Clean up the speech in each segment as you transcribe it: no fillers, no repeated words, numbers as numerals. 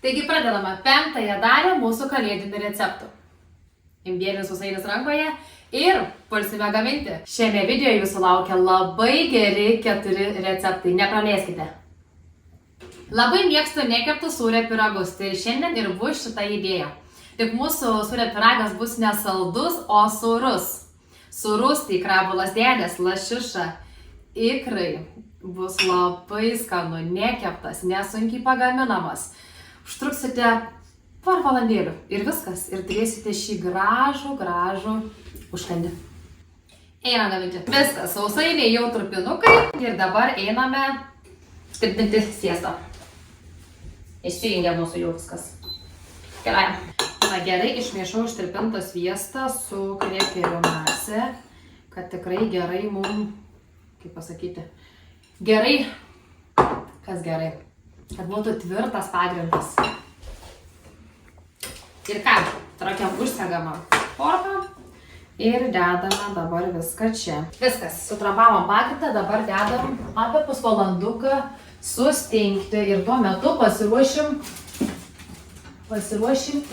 Taigi pradedame 5-ąją dalį mūsų kalėdinių receptų. Imbieris usainis rankoje ir pulsime gaminti. Šiame video jūsų laukia labai geri 4 receptai, nepraleiskite. Labai mėgstu nekeptų sūrio pyragus, tai šiandien ir bus šita idėja. Tik mūsų sūrio pyragas bus ne saldus, o sūrus. Sūrus tai krabų lasdelės, lašiša, ikrai. Bus labai skanu, nekeptas, nesunkiai pagaminamas. Užtruksite porą valandėlių ir viskas. Ir turėsite šį gražų užkandį. Einame gaminti. Viskas, sausainiai jau trupinukai ir dabar einame tirpinti sviestą. Išsijungia mūsų jau viskas. Keliaujam. Na gerai, išmaišau ištirpintą sviestą su kreperių masė, kad tikrai gerai mum, kaip pasakyti, gerai, kas gerai, kad būtų tvirtas pagrindas. Ir ką, trakiam užsegamą formą ir dedame dabar viską čia. Viskas, sutrampavom pagrindą, dabar dedam apie pusvalanduką sustingti ir tuo metu pasiruošim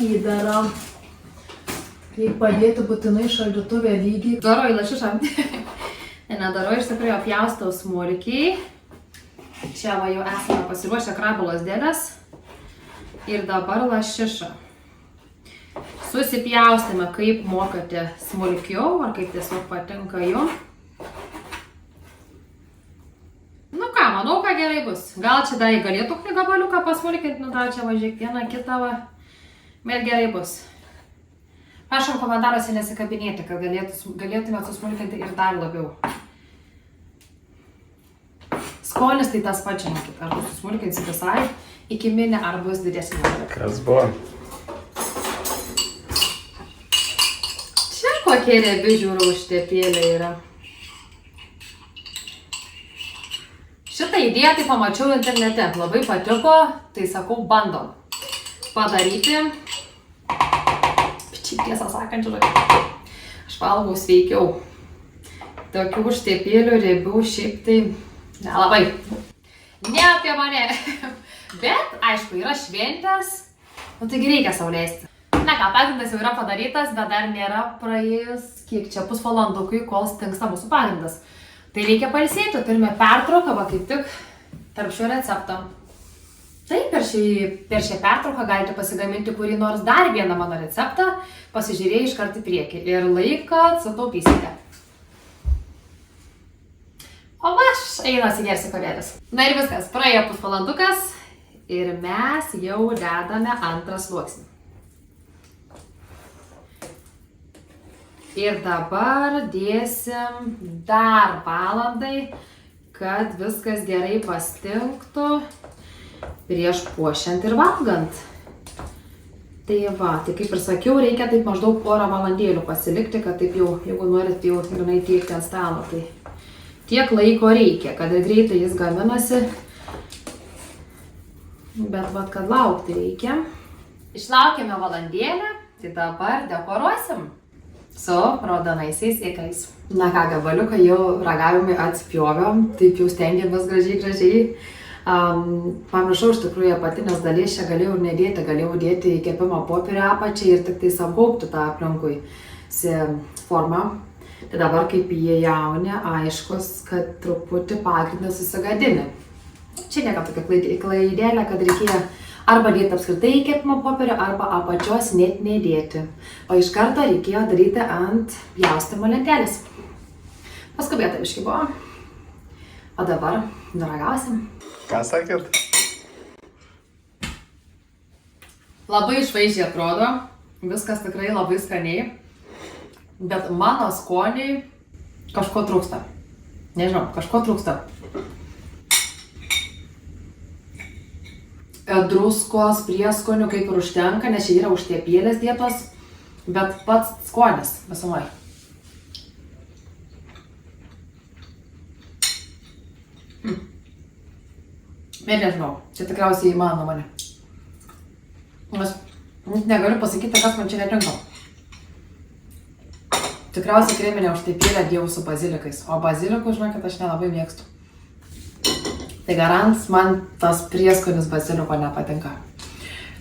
įdarą. Reikia padėti būtinai šaldytuve lygiai. Darau į lašišą. Nedarau, iš tikrųjų apjaustau smulkiai. Čia va jau esame pasiruošę krabų lasdelės. Ir dabar lašišą. Susipjaustame, kaip mokate smulkiau, ar kaip tiesiog patinka jum. Nu ką, manau, ką gerai bus. Gal čia dar galėtų gabaliuką pasmulkinti, nu dar čia važiuok vieną kitą va. Bet gerai bus. Prašom komentaruose nesikabinėti, kad galėtume susmulkinti ir dar labiau. Skonis tai tas pats, žinokit, ar bus susmulkinsi visai iki mini, ar bus didesnė. Kas buvo? Čia kokie riebi žiūrų užtepėlė yra. Šitą idėją tai pamačiau internete, labai patiko, tai sakau, bandom padaryti. Tiesą sakant, aš valgau sveikiau. Tokių užtepėlių riebių šiaip tai nelabai. Ne apie mane. Bet, aišku, yra šventės, nu taigi reikia sau leisti. Na ką, pagrindas jau yra padarytas, bet dar nėra praėjus, kiek čia pusvalandukui, kol stingsta mūsų pagrindas. Tai reikia pailsėti, turime pertrauką, va kaip tik tarp šio recepto. Taip, per šią pertrauką galite pasigaminti kurį nors dar vieną mano receptą, pasižiūrėję iškart į priekį ir laiką sutaupysite. O aš einu atsigersiu kavėlės. Na ir viskas, praėjo pusvalandukas ir mes jau dedame antrą sluoksnį. Ir dabar dėsim dar valandai, kad viskas gerai pastinktų prieš puošiant ir valgant. Tai va, tai kaip ir sakiau, reikia taip maždaug porą valandėlių pasilikti, kad taip jau, jeigu norit jau grinai tiekti ant stalo, tai tiek laiko reikia, kad ir greitai jis gaminasi, bet vat, kad laukti reikia. Išlaukėme valandėlę, tai dabar dekoruosim su raudonaisiais ikrais. Na ką, gabaliuką jau ragavimai atspjoviom, taip jau stengiamės gražiai. Pamiršau iš tikrųjų apatinės dalies, čia galėjau ir nedėti, galėjau dėti į kepimo popierių apačiai ir tik tai apgaubti tą aplinkui formą. Tai dabar kaip jie jauni, aiškus, kad truputį pagrindą susigadini. Čia nėra tokia klaidėlė, kad reikėjo arba dėti apskritai į kepimo popierių, arba apačios net nedėti. O iš karto reikėjo daryti ant pjaustimo lentelės. Paskubėta biškai buvo. O dabar daragausim. Ką sakėt? Labai švaizdžiai atrodo, viskas tikrai labai skaniai, bet mano skoniai kažko trūksta. Nežinau, kažko trūksta. Druskos, prieskonių kaip ir užtenka, nes čia yra užtepėlės dėtos, bet pats skonis visumai. Bet nežinau, čia tikriausiai įmanoma. Aš negaliu pasakyti, kas man čia netinka. Tikriausiai kreminė užtepėlė dėjau su bazilikais, o bazilikų, žinokit, aš nelabai mėgstu. Tai garant man tas prieskonis baziliko nepatinka.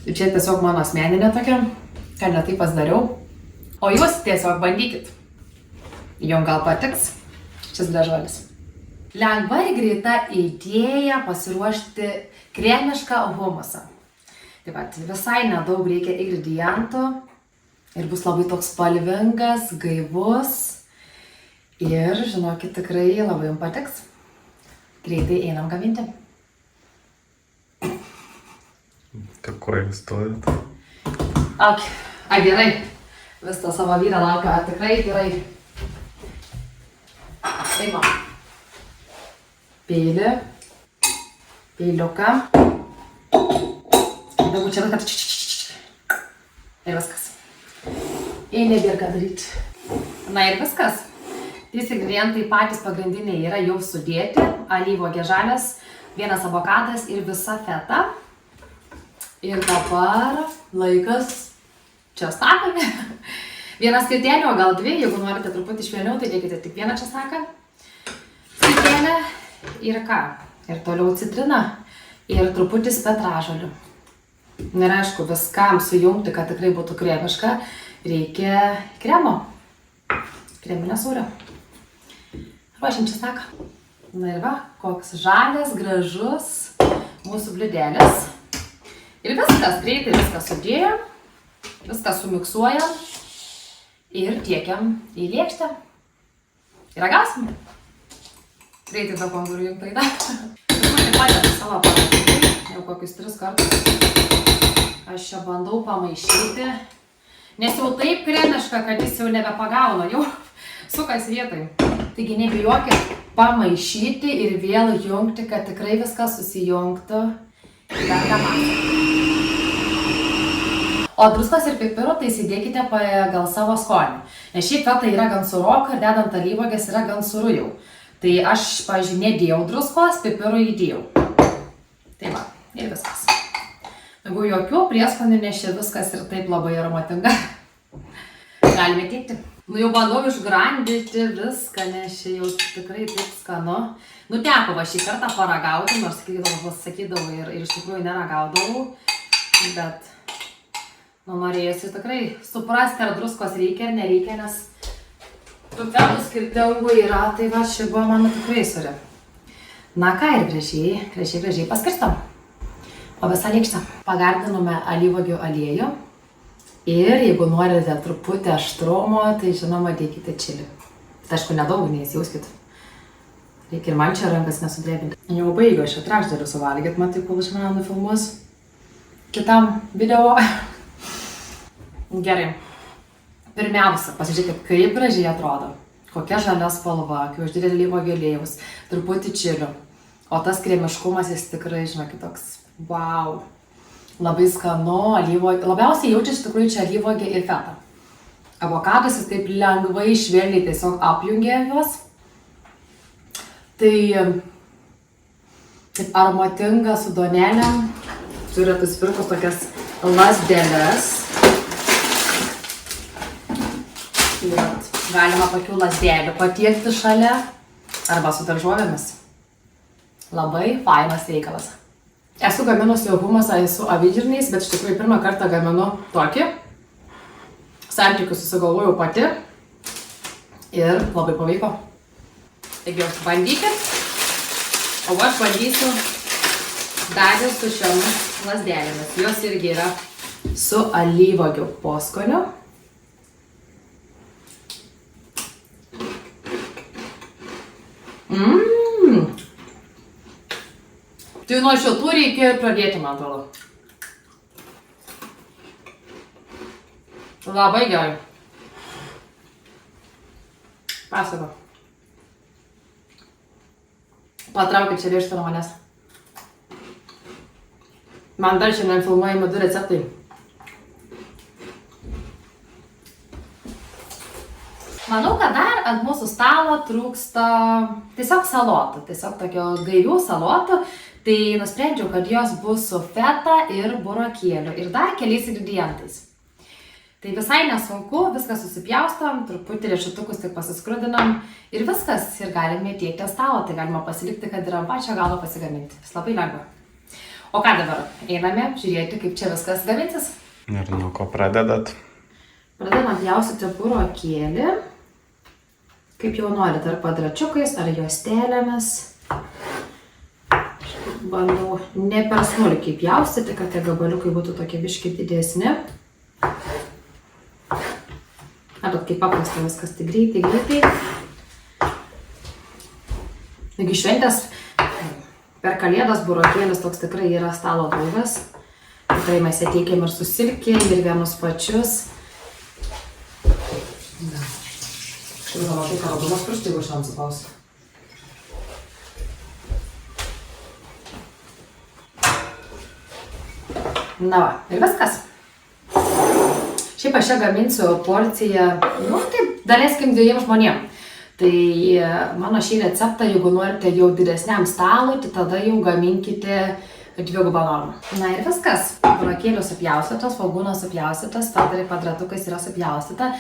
Ir čia tiesiog mano asmeninė tokia, ką ne taip pasidariau. O jūs tiesiog bandykit. Jums gal patiks šis daržolis. Lengva ir greita idėja pasiruošti kremišką humusą. Taip pat visai nedaug reikia ingredientų ir bus labai toks spalvingas, gaivus ir, žinokit, tikrai labai jums patiks. Greitai einam gaminti. Kaip kurai stovit? Gerai. Vis tą savo vyrą laukia, tikrai gerai. Eima. Peilį. Peiliuką. Dabar čia viskas. Ir viskas. Ir nebėra ką daryti. Na ir viskas. Trys ingredientai patys pagrindiniai yra jau sudėti. Alyvuogės žalias, vienas avokadas ir visa feta. Ir dabar laikas česnaką. Vieną skiltelę, o gal dvi, jeigu norite truputį švelniau, tai dėkite tik vieną česnaką. Skiltelę ir ką? Ir toliau citrina ir truputis petražolių. Ir aišku, viskam sujungti, kad tikrai būtų kremiška, reikia kremo. Kreminio sūrio. Ruošiam česnaką. Na ir va, koks žalias, gražus mūsų bliūdelis. Ir viskas, greitai viską sudėjom, viską sumiksuojam ir tiekiam į lėkštę. Ir ragausim. Greitai daug angurų jums paida. Truputį padedu savo pamatyti, jau kokius 3 kartus. Aš čia bandau pamaišyti, nes jau taip kremiška, kad jis jau nebepagauna, jau sukas vietoj. Taigi nebijokit pamaišyti ir vėl jungti, kad tikrai viskas susijungtų. O druskos ir pipirų tai įsidėkite pagal savo skonį. Nes šiaip feta yra gan suroka ir dedant alyvuogės yra gan sūru jau. Tai aš, pavyzdžiui, nedėjau druskos, pipirų įdėjau. Tai va, ir viskas. Jeigu jokių prieskonių, nes čia viskas ir taip labai aromatinga. Galime teikti. Nu jau bandau išgrandyti viską, nes čia jau tikrai taip skanu. Nu teko va šį kartą paragauti, nors sakydavau ir iš tikrųjų neragaudavau. Bet norėjusi tikrai suprasti, ar druskos reikia ar nereikia, nes tų fetų skirtingų yra, tai va ši buvo mano tikrai suri. Na ką, ir gražiai paskirstom. O visą lėkštę pagardinome alyvuogių aliejų. Ir jeigu norite truputį aštrumo, tai žinoma dėkite čili. Tai aišku nedaug, neįsijauskit. Reikia ir man čia rankas nesudrebinti. Jau baigiu aš trečdaliu suvalgyt, matai, kol iš mane nufilmuos kitam video. Gerai. Pirmiausia, pasižiūrėkit, kaip gražiai atrodo. Kokia žalia spalva, kai uždėlė alyvuogių aliejaus, truputį čilių. O tas kremiškumas jis tikrai, žinokit, toks wow. Labai skanu, labiausiai jaučiasi iš tikrųjų čia alyvuogė ir feta. Avokadas jis taip lengvai, švelniai tiesiog apjungia juos. Tai taip aromatinga su duonelėm. Turėtų nusipirkus tokias lazdeles. Galima tokių lazdelių patiekti šalia arba su daržovėmis. Labai fainas reikalas. Esu gaminusi humusą su avižirniais, bet iš tikrųjų pirmą kartą gaminu tokį. Santykius susigalvojau pati ir labai pavyko. Taigi bandykit, o aš bandysiu dar su šiomis lazdelėmis. Jos irgi yra su alyvuogių poskoniu. Tai nuo šitų reikia pradėti, man atrodo. Labai gerai. Pasako. Patraukit čia lėkštę nuo manęs. Man dar šiandien filmuojami 2 receptai. Manau, kad dar ant mūsų stalo trūksta tiesiog salotų, tiesiog tokio gaivių salotų. Tai nusprendžiau, kad jos bus su feta ir burokėliu ir dar keliais ingredientais. Tai visai nesunku, viską susipjaustom, truputį riešutukus tik pasiskrudinam ir viskas. Ir galime įtiekti ant stalo, tai galima pasilikti, kad ir ant pačio galo pasigaminti. Vis labai lengva. O ką dabar? Einame žiūrėti, kaip čia viskas gaminsis. Ir nuo ko pradedat? Pradedam pjaustyti burokėlį. Kaip jau norit, ar kvadračiukais, ar juostelėmis. Bandau ne per smulkiai pjaustyti, kad tie gabaliukai būtų tokie biški didesni. Matot, kaip paprasta viskas, tai greitai. Taigi šventės per kalėdas burokėlis toks tikrai yra stalo draugas. Tikrai mes ją teikiam ir su silkė, ir vienus pačius. Štai gal matai, karodumas pirštai, jeigu šiandien supausiu. Na va, ir viskas. Šiaip aš čia gaminsiu porciją, taip, daleiskim 2 žmonėm. Tai mano šį receptą, jeigu norite jau didesniam stalui, tai tada jau gaminkite 2 normą. Na ir viskas. Burokėlių supjaustytas, svogūnas supjaustytas, padarai kvadratukais yra supjaustyta.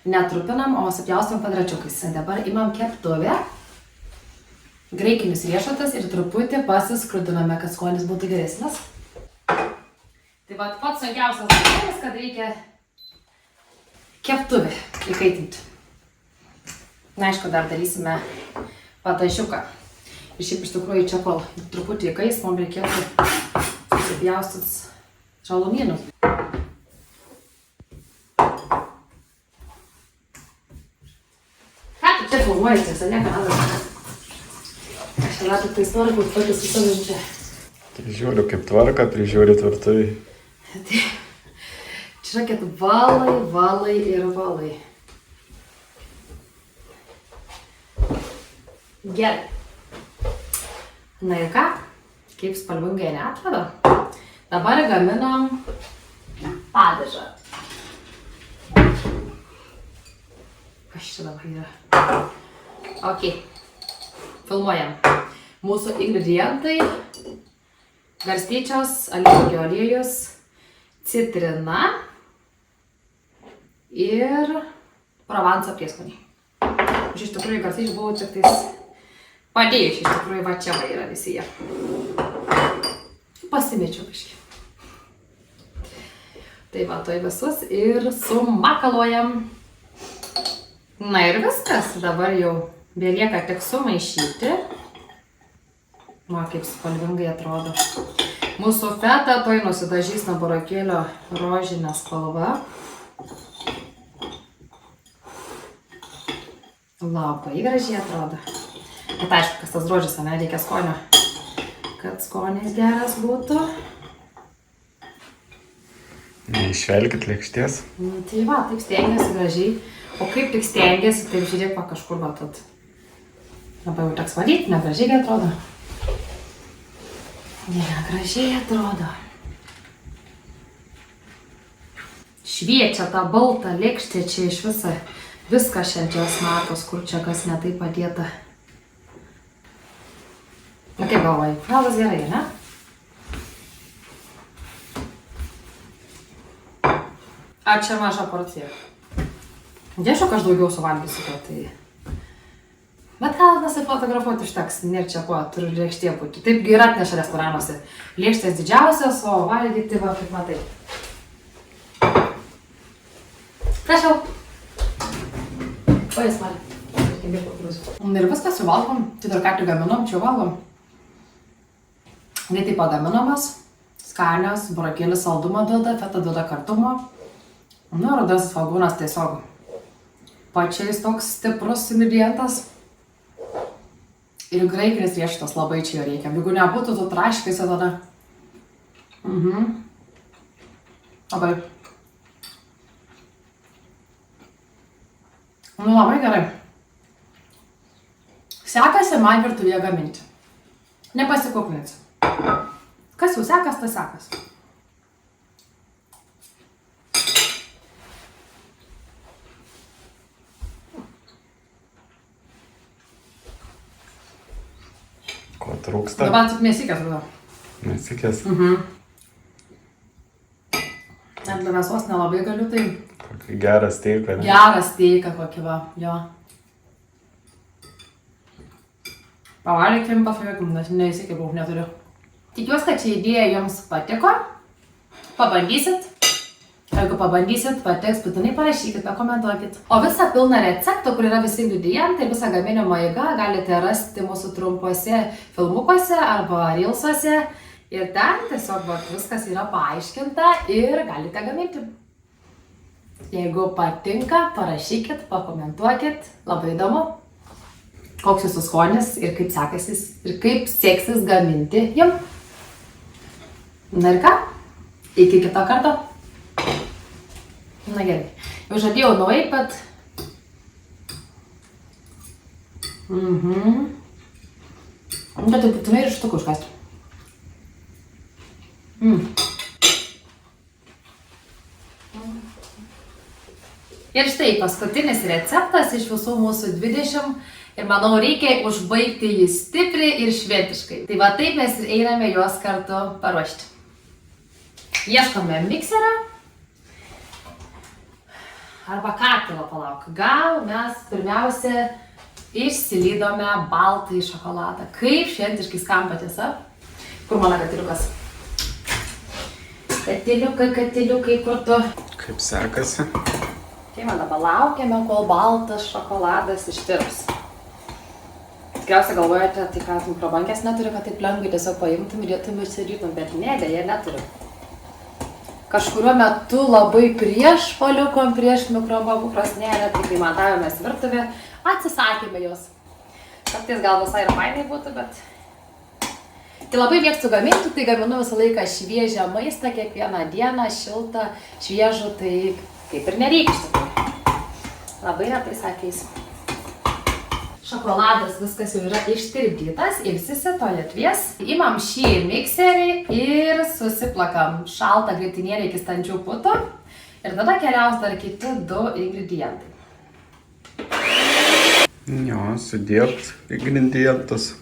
Netrupinam, o supjaustom kvadračiukais. Dabar imam keptuvę, graikinius riešutus ir truputį pasiskrudiname, kad skonis būtų geresnis. Tai va, pats sunkiausias dalykas, kad reikia keptuvę įkaitinti. Na, aišku, dar darysime patašiuką. Ir šiaip iš tikrųjų čia kol truputį įkais, mums reikėtų susipjaustyt žalumynus. Ką tu čia filmuojasi, ane, kanadas? Aš čia dar tik tai noriu būt pati su savim čia. Žiūriu kaip tvarka, prižiūri tvirtai. Čia yra, kad valai ir valai. Gerai. Na ir ką? Kaip spalvingai neatrodo? Dabar gaminam padažą. Kas čia dabar yra? Ok. Filmuojam. Mūsų ingredientai. Garstyčios, alyvuogių aliejus, citrina ir provanso prieskoniai. Aš iš tikrųjų garstyčių buvau tik tais padėjusi, iš tikrųjų va čia va yra visi jie. Pasimečiau biškį. Tai va, toj visus ir sumakaluojam. Na ir viskas, dabar jau belieka tik sumaišyti. O, kaip spalvingai atrodo. Mūsų feta toj nusidažys nuo burokėlio rožinė spalva. Labai gražiai atrodo. Bet aišku, kas tas drožis, ane, reikia skonio. Kad skonis geras būtų. Neišvelkit lėkštės. Tai va, taip stengiasi gražiai. O kaip tik stengiasi, taip žiūrėk va kažkur va tad. Labai jau teks valyti, negražiai atrodo. Negražiai atrodo. Šviečia tą baltą lėkštę čia iš visą. Viskas šiandien matos, kur čia kas ne taip padėta. Na kaip galvoji, galas gerai, ne? Ar čia maža porcija? Dėšok aš daugiau suvalgysiu to, tai... Bet gal nesifotografuoti užteks, nėra čia kuo, turiu lėkštė būti. Taipgi ir atneša restoranuose. Lėkštės didžiausios, o valgyti va, kaip matai. Prašau. O jis man. Ir viskas jau valgom. Tai dar ką tik gaminom, čia valgom. Greitai pagaminomas. Skanios, burokėlis saldumą duoda, feta duoda kartumo. Nu, rudasis svogūnas tiesiog pačiais toks stiprus ingredientas. Ir graikinis riešutas labai čia jo reikia. Jeigu nebūtų, tu traškaisi tada. Labai. Nu, labai gerai. Sekasi man virtuvėje gaminti. Nepasikuklinsiu. Kas jau sekas, tas sekas. Ko trūksta? Dabar tik nesikės, tada. Nesikės. Net be mėsos nelabai galiu, tai... Kokį gerą steiką, ne? Gerą steiką kokį va, jo. Pavalgykim, pasakykim, nes neįsikėpiau, neturiu. Tikiuosi, kad ši idėja jums patiko. Pabandysit. Jeigu pabandysit, patiks, būtinai parašykit, pakomentuokit. O visą pilną receptą, kur yra visi ingredientai, visą gaminimo eigą galite rasti mūsų trumpuose filmukuose arba reelsuose. Ir ten tiesiog viskas yra paaiškinta ir galite gaminti. Jeigu patinka, parašykit, pakomentuokit. Labai įdomu, koks jūsų skonis ir kaip sekasis ir kaip seksis gaminti jum. Na ir ką? Iki kito karto. Na gerai. Jau žadėjau nueit, bet... Bet tai būtinai ir štukų užkasti. Ir štai paskutinis receptas iš visų mūsų 20 ir manau reikia užbaigti jį stipriai ir šventiškai. Tai va taip mes einame juos kartu paruošti. Ieškome mikserio arba katilo, palauk. Gal mes pirmiausia išsilydome baltąjį šokoladą. Kaip šventiškai skamba, tiesa? Kur mano katiliukas? Katiliukai, kur tu? Kaip sekasi? Tai man dabar laukiame, kol baltas šokoladas ištirps. Tikriausiai galvojate, tai ką, mikrobankės neturi, kad taip lengvai tiesiog paimtum ir dėtum išsirytum, bet ne, dėja neturiu. Kažkuriuo metu labai prieš paliukom prieš mikrobangų krosnelę, tai kai matavomės virtuvę, atsisakėme jos. Kartais gal visai ir fainai būtų, bet... Tai labai mėgstu gaminti, tai gaminu visą laiką šviežią maistą, kiekvieną dieną, šiltą, šviežų, tai kaip ir nereikia iš tikrųjų. Labai retai sakys. Šokoladas viskas jau yra ištirpdytas, ilsisi toletvies. Imam šį mikserį ir susiplakam šaltą grietinėlę iki standžių putų. Ir tada keliaus dar kiti 2 ingredientai. Jo, sudėt ingredientus.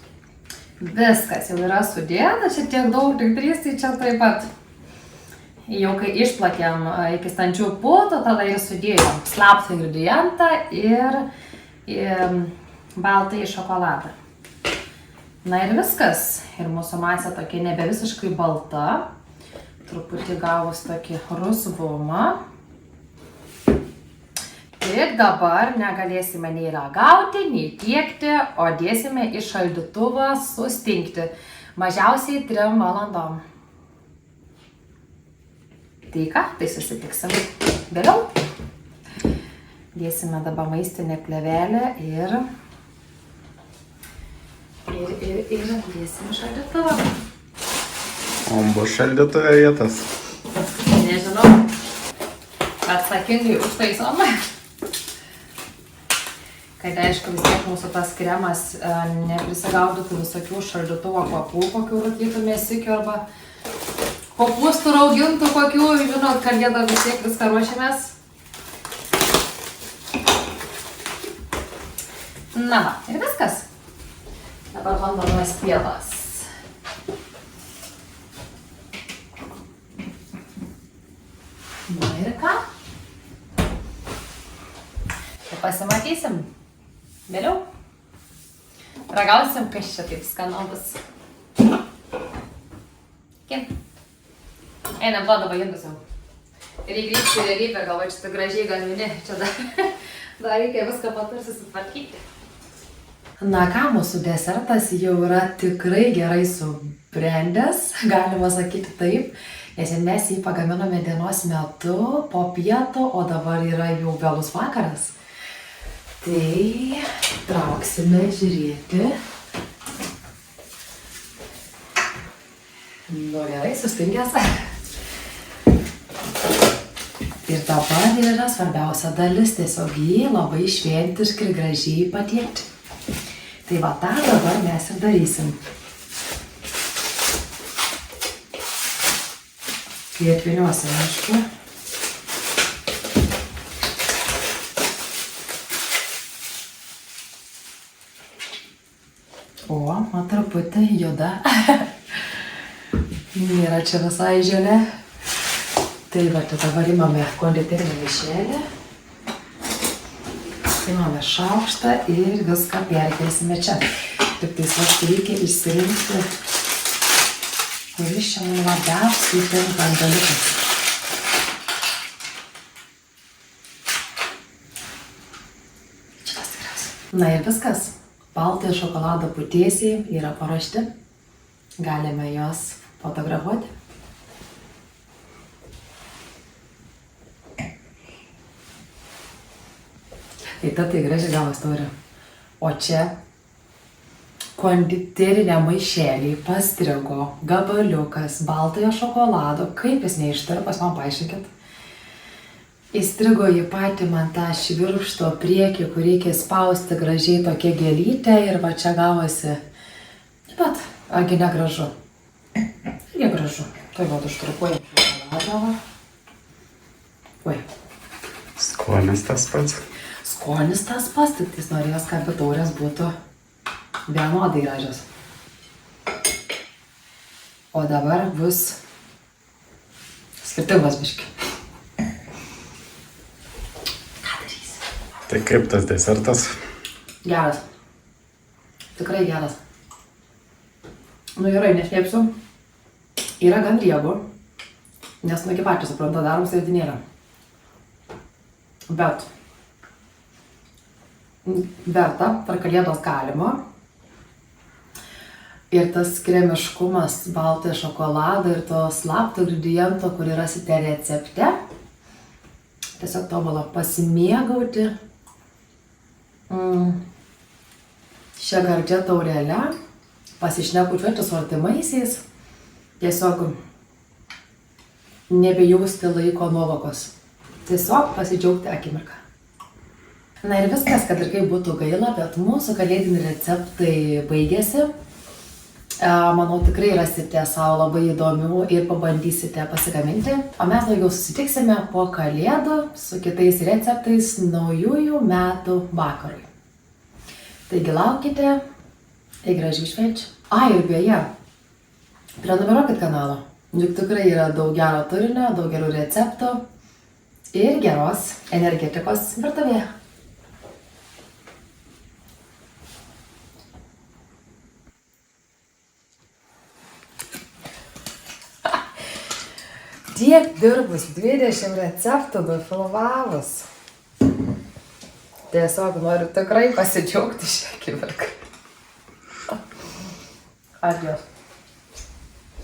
Viskas jau yra sudėta, čia tiek daug, tik 3, tai čia taip pat. Jau kai išplakėm iki standžių putų, tada ir sudėjom slaptą ingredientą ir baltąjį šokoladą. Na ir viskas. Ir mūsų masė tokia nebe visiškai balta. Truputį gavus tokį rusvumą. Tik dabar negalėsime nei ragauti, nei tiekti, o dėsime į šaldytuvą sustingti. Mažiausiai 3 valandom. Tai ką? Tai susitiksim vėliau. Dėsime dabar maistinę plėvelę ir dėsim šaldytuvą. O bus šaldytuve vietas? Nežinau. Atsakingai užtaisom. Kad aišku vis tiek mūsų tas kremas neprisigaudytų visokių šaldytuvo kvapų, kokių rūkytų mėsikių arba kopūstų raugintų kokių, žinot, kad jie dar vis tiek viską ruošiamės. Na va, ir viskas. Dabar bandomas pielas. Na ir ką? Tai pasimatysim vėliau. Ragausim, kas čia taip skanu bus. Kim? Einam to dabar indus jau. Ir įgrįžti į realybę, galvoju, čia gražiai gamini. Čia dar reikia viską patarsi sutvarkyti. Na ką, mūsų desertas jau yra tikrai gerai subrendęs, galima sakyti taip, nes mes jį pagaminome dienos metu, po pietų, o dabar yra jau vėlus vakaras. Tai trauksime žiūrėti. Nu gerai, sustingęs. Ir dabar yra svarbiausia dalis, tiesiog jį labai šventiškai ir gražiai patiekti. Tai va tą dabar mes ir darysim. Kai atviniuosim, aišku. O, man truputį juda. Nėra čia visai želė. Tai va, dabar imame konditerinę mišelę. Imame šaukštą ir viską perkelsime čia. Tik tai reikia išsirinkti kuris čia man labiausiai tinka dalykas. Šitas tikriausiai. Na ir viskas. Baltojo šokolado putėsiai yra paruošti. Galime juos fotografuoti. Tai tai gražiai gavos taurė. O čia konditerinė maišelį pastrigo gabaliukas baltojo šokolado. Kaip jis neištarpas, man paaiškinkit. Įstrigo į patį man tą švirkšto priekį, kur reikia spausti gražiai tokia gėlytė ir va čia gavosi. Bet, argi negražu. Irgi gražu. Tai vat užtrukuoju šokoladą. Oi. Skonis tas pats. Skonis tas pats, tik jis norės, kad taurės būtų vienodai gražios. O dabar bus skirtingos biški. Tai kaip tas desertas? Geras. Tikrai geras. Nu gerai, neslėpsiu. Yra gan riebu. Nes nu iki pačių supranta, darom sėdinėlę. Bet verta, per kalėdos galima. Ir tas kremiškumas baltojo šokolado ir to slapto ingrediento, kurį rasite recepte. Tiesiog tobulą pasimėgauti šią gardžią taurelę, pasišnekučiuoti su artimaisiais, tiesiog nebejausti laiko nuovokos. Tiesiog pasidžiaugti akimirką. Na ir viskas, kad ir kaip būtų gaila, bet mūsų kalėdiniai receptai baigėsi. Manau, tikrai rasite savo labai įdomių ir pabandysite pasigaminti. O mes daugiau susitiksime po kalėdų su kitais receptais naujųjų metų vakarui. Taigi laukite ir gražių švenčių. Ir beje, prenumeruokit kanalą. Juk tikrai yra daug gero turinio, daug gerų receptų ir geros energetikos virtuvėje. Tiek dirbus, 20 receptų nufilmavus. Tiesiog noriu tikrai pasidžiaugti šią akimirką. Adios.